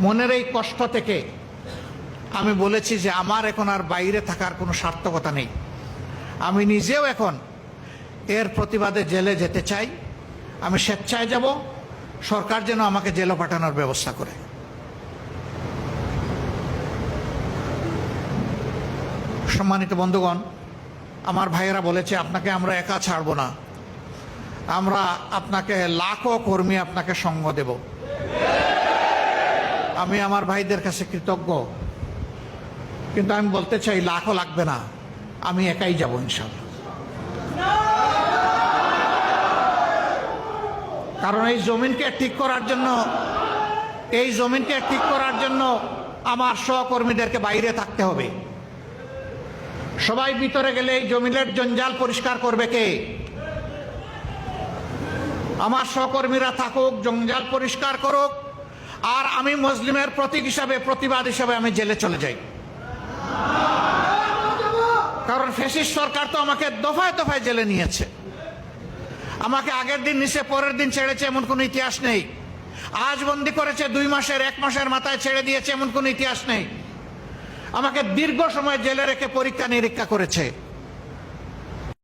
মনের এই কষ্ট থেকে আমি বলেছি যে আমার এখন আর বাইরে থাকার কোনো সার্থকতা নেই। আমি নিজেও এখন এর প্রতিবাদে জেলে যেতে চাই। আমি স্বেচ্ছায় যাব, সরকার যেন আমাকে জেলে পাঠানোর ব্যবস্থা করে। সম্মানিত বন্ধুগণ, আমার ভাইয়েরা বলেছে আপনাকে আমরা একা ছাড়ব না, আমরা আপনাকে লাখো কর্মী আপনাকে সঙ্গ দেব। আমি আমার ভাইদের কাছে কৃতজ্ঞ, কিন্তু আমি বলতে চাই লাখও লাগবে না, আমি একাই যাব ইনশাআল্লাহ। কারণ এই জমিনকে ঠিক করার জন্য আমার সহকর্মীদেরকে বাইরে থাকতে হবে। সবাই ভিতরে গেলে এই জমিনের জঞ্জাল পরিষ্কার করবে কে? আমার সহকর্মীরা থাকুক, জঞ্জাল পরিষ্কার করুক, আর আমি মুসলিমের প্রতীক হিসাবে, প্রতিবাদ হিসাবে আমি জেলে চলে যাই। কারণ ফ্যাসিস্ট সরকার তো আমাকে দফায় দফায় জেলে নিয়েছে। আমাকে আগের দিন নিচে পরের দিন ছেড়েছে এমন কোনো ইতিহাস নেই। আজ বন্দি করেছে 2 মাসের, 1 মাসের মাথায় ছেড়ে দিয়েছে এমন কোনো ইতিহাস নেই। আমাকে দীর্ঘ সময় জেলে রেখে পরীক্ষা নিরীক্ষা করেছে।